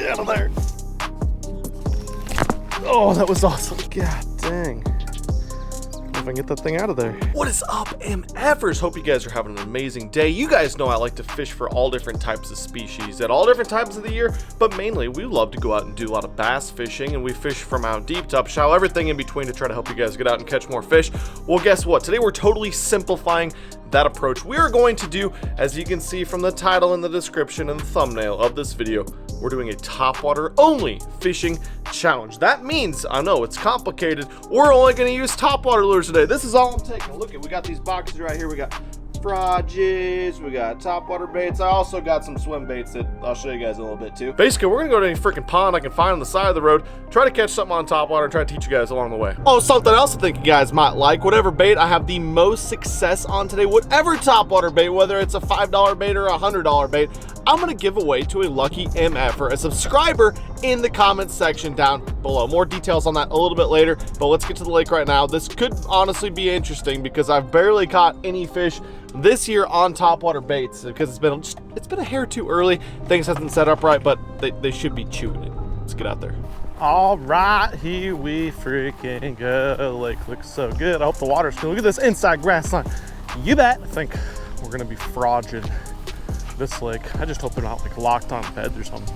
Get out of there. Oh, that was awesome. God dang. If I can get that thing out of there. What is up, MFers? Hope you guys are having an amazing day. You guys know I like to fish for all different types of species at all different times of the year, but mainly we love to go out and do a lot of bass fishing, and we fish from out deep to up shallow, everything in between to try to help you guys get out and catch more fish. Well, guess what? Today we're totally simplifying that approach. We are going to do, as you can see from the title and the description and the thumbnail of this video, we're doing a topwater only fishing challenge. That means, I know it's complicated, we're only going to use topwater lures today. This is all I'm taking. Look at, we got these boxes right here. We got frodges, we got topwater baits. I also got some swim baits that I'll show you guys in a little bit too. Basically, we're gonna go to any freaking pond I can find on the side of the road, try to catch something on topwater, and try to teach you guys along the way. Oh, something else I think you guys might like, whatever bait I have the most success on today, whatever topwater bait, whether it's a $5 bait or a $100 bait, I'm gonna give away to a lucky MFer, a subscriber, in the comments section down below. More details on that a little bit later, but let's get to the lake right now. This could honestly be interesting because I've barely caught any fish this year on topwater baits because it's been a hair too early. Things hasn't set up right, but they should be chewing it. Let's get out there. All right, here we freaking go. Lake looks so good. I hope the water's cool. Look at this inside grass line. You bet. I think we're gonna be frogging this lake. I just hope they're not like locked on beds or something.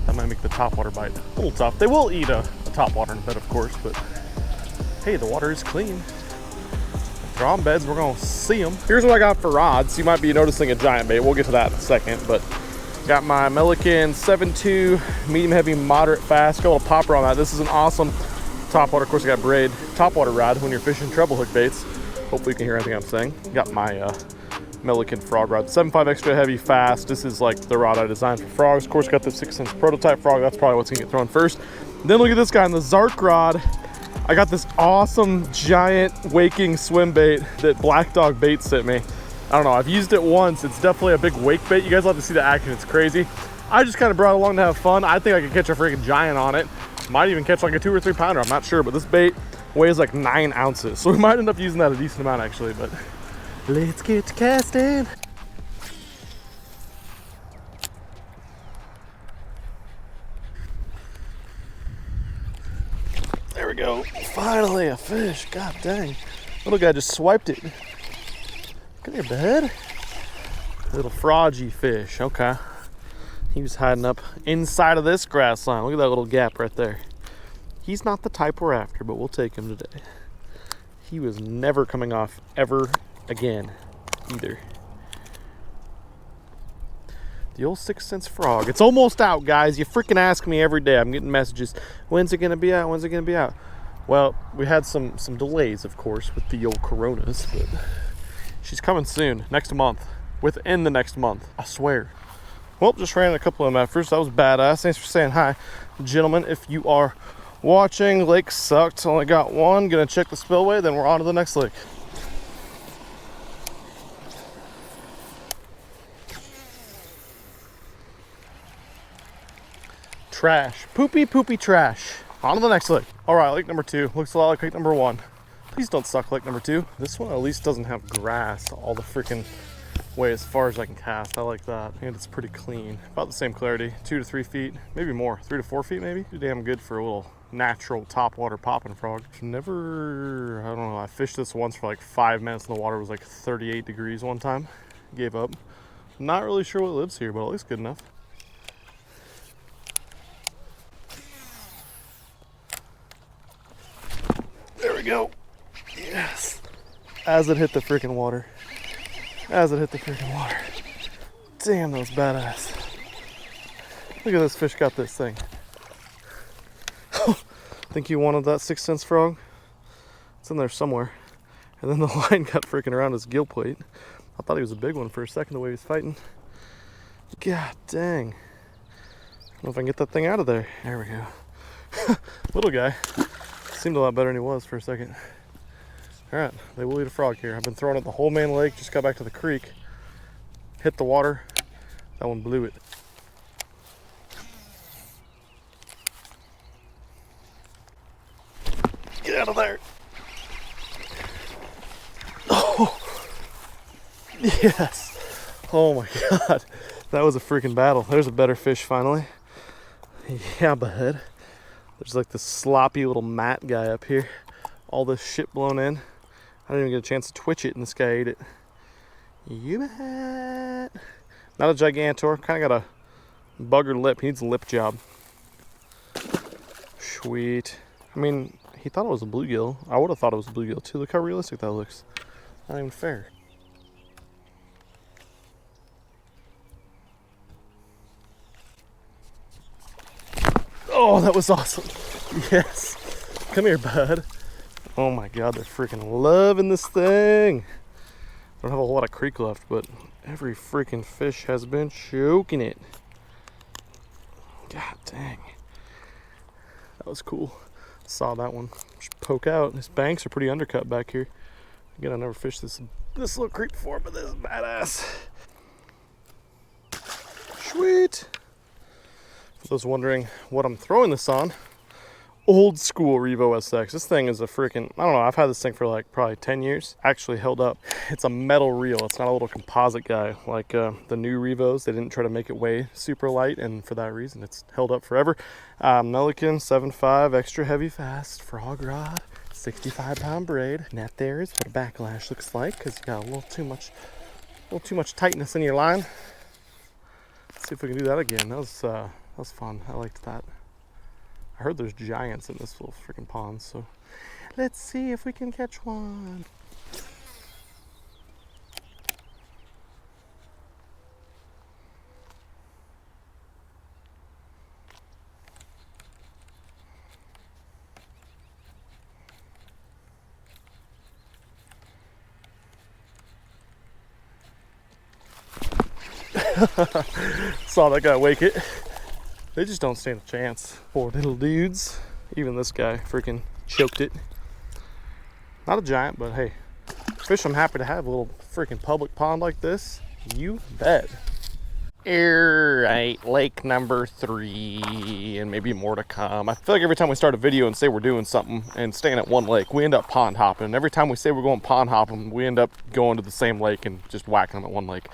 That might make the topwater bite a little tough. They will eat a topwater in bed, of course, but hey, the water is clean. If they're on beds, we're gonna see them. Here's what I got for rods. You might be noticing a giant bait. We'll get to that in a second, but got my Milliken 7.2 medium heavy moderate fast. Got a little popper on that. This is an awesome topwater. Of course, I got braid topwater rod when you're fishing treble hook baits. Hopefully you can hear anything I'm saying. Got my Milliken frog rod, 7.5 extra heavy fast. This is like the rod I designed for frogs. Of course, got the 6-inch prototype frog. That's probably what's gonna get thrown first. Then look at this guy on the Zark rod. I got this awesome giant waking swim bait that Black Dog Bait sent me. I don't know, I've used it once. It's definitely a big wake bait. You guys will have to see the action, it's crazy. I just kind of brought it along to have fun. I think I could catch a freaking giant on it. Might even catch like a 2 or 3 pounder, I'm not sure, but this bait weighs like 9 ounces. So we might end up using that a decent amount actually, but let's get to casting. There we go. Finally a fish. God dang. Little guy just swiped it. Come here, bud. Little froggy fish. Okay. He was hiding up inside of this grass line. Look at that little gap right there. He's not the type we're after, but we'll take him today. He was never coming off ever again either. The old 6-cent frog. It's almost out, guys. You freaking ask me every day. I'm getting messages. When's it gonna be out? When's it gonna be out? Well, we had some delays, of course, with the old coronas, but she's coming soon. Next month. Within the next month. I swear. Well, just ran a couple of MFers. That was badass. Thanks for saying hi, gentlemen. If you are watching, lake sucked. Only got one. Gonna check the spillway, then we're on to the next lake. Trash. Poopy trash. On to the next lake. All right, lake number 2. Looks a lot like lake number 1. Please don't suck lake number 2. This one at least doesn't have grass all the freaking way as far as I can cast. I like that. And it's pretty clean. About the same clarity. 2 to 3 feet, maybe more. 3 to 4 feet maybe. Pretty damn good for a little natural topwater popping frog. Never, I don't know, I fished this once for like 5 minutes and the water was like 38 degrees one time. Gave up. Not really sure what lives here, but it looks good enough. There we go. Yes. As it hit the freaking water. As it hit the freaking water. Damn, that was badass. Look at this fish got this thing. Think you wanted that 6-cent frog? It's in there somewhere. And then the line got freaking around his gill plate. I thought he was a big one for a second the way he was fighting. God dang. I don't know if I can get that thing out of there. There we go. Little guy. Seemed a lot better than he was for a second. All right, they will eat a frog here. I've been throwing it the whole main lake, just got back to the creek. Hit the water, that one blew it. Get out of there. Oh, yes. Oh my God, that was a freaking battle. There's a better fish finally. Yeah, bud. There's like this sloppy little mat guy up here. All this shit blown in. I didn't even get a chance to twitch it, and this guy ate it. You bet. Not a gigantor. Kind of got a buggered lip. He needs a lip job. Sweet. I mean, he thought it was a bluegill. I would have thought it was a bluegill too. Look how realistic that looks. Not even fair. Oh, that was awesome. Yes. Come here, bud. Oh my God, they're freaking loving this thing. I don't have a whole lot of creek left, but every freaking fish has been choking it. God dang. That was cool. Saw that one just poke out. These banks are pretty undercut back here. Again, I never fished this little creek before, but this is badass. Sweet. For those wondering what I'm throwing this on, old school Revo SX. This thing is a freaking, I don't know, I've had this thing for like probably 10 years. Actually held up. It's a metal reel. It's not a little composite guy like the new Revos. They didn't try to make it weigh super light, and for that reason it's held up forever. Milliken 7.5 extra heavy fast frog rod, 65-pound braid. And that there is what a backlash looks like, because you got a little too much tightness in your line. Let's see if we can do that again. That was fun. I liked that. I heard there's giants in this little freaking pond, so let's see if we can catch one. Saw that guy wake it. They just don't stand a chance. Poor little dudes. Even this guy freaking choked it. Not a giant, but hey, fish I'm happy to have a little freaking public pond like this. You bet. Alright, lake number 3, and maybe more to come. I feel like every time we start a video and say we're doing something and staying at one lake, we end up pond hopping. Every time we say we're going pond hopping, we end up going to the same lake and just whacking them at one lake.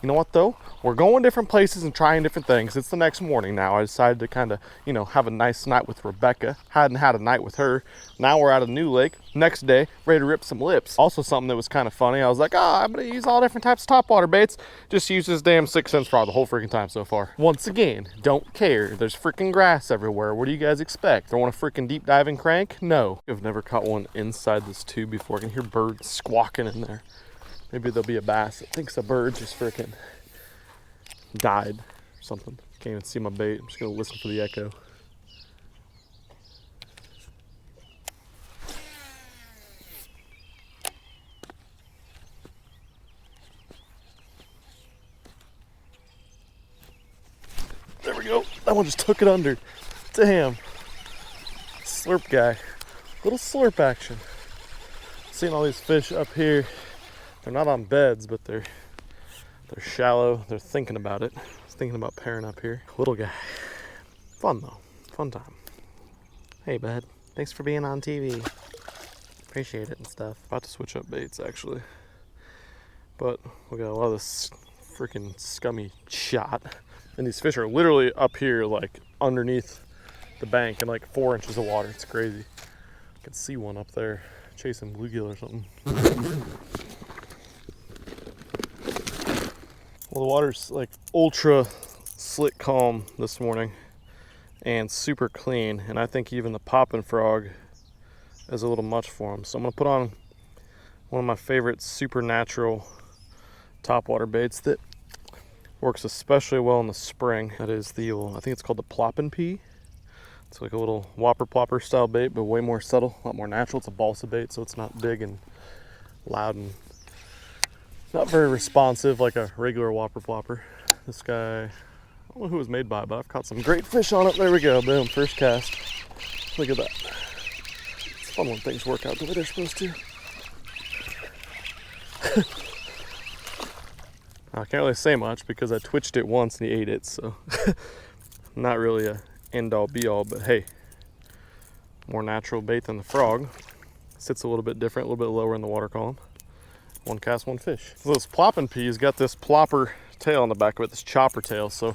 You know what though? We're going different places and trying different things. It's the next morning now. I decided to kind of, you know, have a nice night with Rebecca. Hadn't had a night with her. Now we're at a new lake. Next day, ready to rip some lips. Also something that was kind of funny. I was like, I'm gonna use all different types of topwater baits. Just use this damn 6-cent rod the whole freaking time so far. Once again, don't care. There's freaking grass everywhere. What do you guys expect? Throwing a freaking deep diving crank? No. I've never caught one inside this tube before. I can hear birds squawking in there. Maybe there'll be a bass that thinks a bird just freaking died or something. Can't even see my bait. I'm just gonna listen for the echo. There we go. That one just took it under. Damn. Slurp guy. Little slurp action. Seeing all these fish up here. They're not on beds, but they're shallow. They're thinking about it. I was thinking about pairing up here. Little guy. Fun though. Fun time. Hey bud. Thanks for being on TV. Appreciate it and stuff. About to switch up baits actually. But we got a lot of this freaking scummy shot. And these fish are literally up here like underneath the bank in like 4 inches of water. It's crazy. I can see one up there chasing bluegill or something. Well, the water's like ultra slick calm this morning and super clean, and I think even the popping frog is a little much for him. So I'm gonna put on one of my favorite supernatural topwater baits that works especially well in the spring. That is the, I think it's called the Ploppin' Pea. It's like a little whopper plopper style bait, but way more subtle, a lot more natural. It's a balsa bait, so it's not big and loud and not very responsive like a regular whopper plopper. This guy, I don't know who it was made by, but I've caught some great fish on it. There we go, boom, first cast. Look at that. It's fun when things work out the way they're supposed to. I can't really say much because I twitched it once and he ate it, so not really a end all be all, but hey, more natural bait than the frog. Sits a little bit different, a little bit lower in the water column. One cast, one fish. So this plopping pea's got this plopper tail on the back of it, this chopper tail, so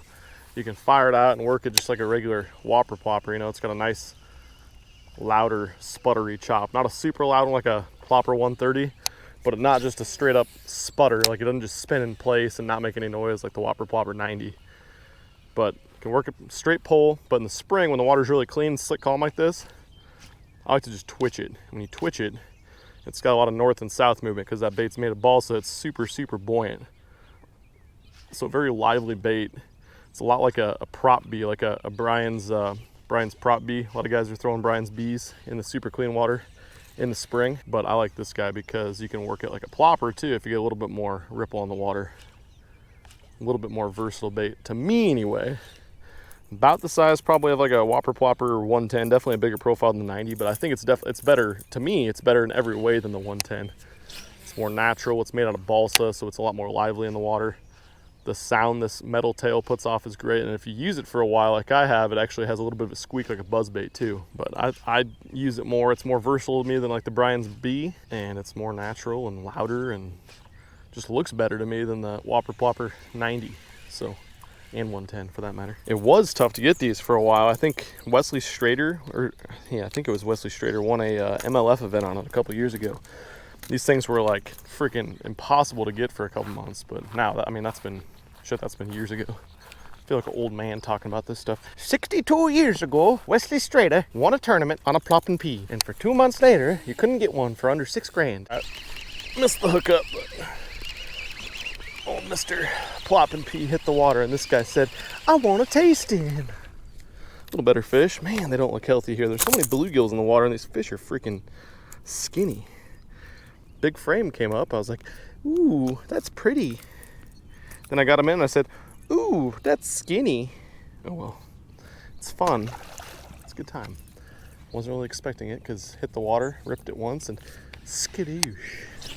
You can fire it out and work it just like a regular whopper plopper. You know, it's got a nice, louder, sputtery chop. Not a super loud one like a plopper 130, but not just a straight up sputter. Like it doesn't just spin in place and not make any noise like the whopper plopper 90. But you can work a straight pull. But in the spring, when the water's really clean, slick calm like this, I like to just twitch it. When you twitch it, it's got a lot of north and south movement because that bait's made of balsa. It's super, super buoyant. So a very lively bait. It's a lot like a prop bee, like a Brian's prop bee. A lot of guys are throwing Brian's bees in the super clean water in the spring. But I like this guy because you can work it like a plopper too if you get a little bit more ripple on the water. A little bit more versatile bait, to me anyway. About the size probably of like a whopper plopper 110, definitely a bigger profile than the 90, but I think it's better, to me, it's better in every way than the 110. It's more natural, it's made out of balsa, so it's a lot more lively in the water. The sound this metal tail puts off is great, and if you use it for a while like I have, it actually has a little bit of a squeak like a buzzbait too. But I use it more, it's more versatile to me than like the Brian's Bee, and it's more natural and louder and just looks better to me than the whopper plopper 90. So. And 110 for that matter. It was tough to get these for a while. I think Wesley Strader, I think it was Wesley Strader, won a MLF event on it a couple years ago. These things were like freaking impossible to get for a couple months, but now, that's been years ago. I feel like an old man talking about this stuff. 62 years ago, Wesley Strader won a tournament on a plopping pea, and for 2 months later, you couldn't get one for under $6 grand. I missed the hookup, but old Mr. Ploppin' Pea hit the water, and this guy said, I want a tasting. A little better fish. Man, they don't look healthy here. There's so many bluegills in the water, and these fish are freaking skinny. Big frame came up. I was like, ooh, that's pretty. Then I got him in, and I said, ooh, that's skinny. Oh, well, it's fun. It's a good time. Wasn't really expecting it, because hit the water, ripped it once, and skadoosh.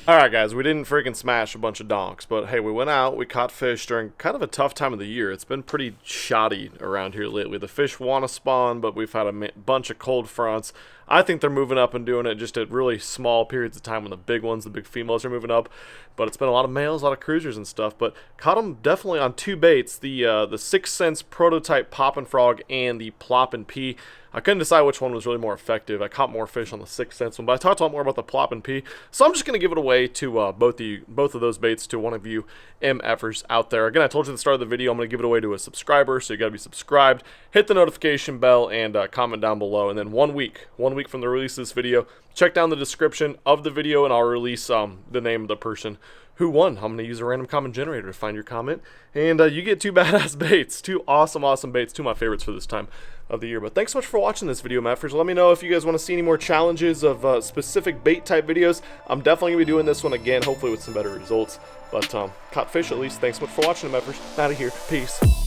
Alright guys, we didn't freaking smash a bunch of donks, but hey, we went out, we caught fish during kind of a tough time of the year. It's been pretty shoddy around here lately. The fish want to spawn, but we've had a bunch of cold fronts. I think they're moving up and doing it just at really small periods of time when the big ones, the big females are moving up. But it's been a lot of males, a lot of cruisers and stuff. But caught them definitely on 2 baits, the 6 Sense prototype Poppin' Frog and the Ploppin' Pea. I couldn't decide which one was really more effective. I caught more fish on the 6 Sense one, but I talked a lot more about the Ploppin' Pea. So I'm just going to give it away to both of those baits to one of you MFers out there. Again, I told you at the start of the video, I'm going to give it away to a subscriber, so you got to be subscribed, hit the notification bell, and comment down below. And then 1 week from the release of this video, check down the description of the video, and I'll release the name of the person who won. I'm going to use a random comment generator to find your comment, and you get 2 badass baits, 2 awesome baits, 2 of my favorites for this time of the year. But thanks so much for watching this video, MFers. Let me know if you guys want to see any more challenges of specific bait type videos. I'm definitely going to be doing this one again, hopefully with some better results. But caught fish at least. Thanks so much for watching, MFers. Out of here. Peace.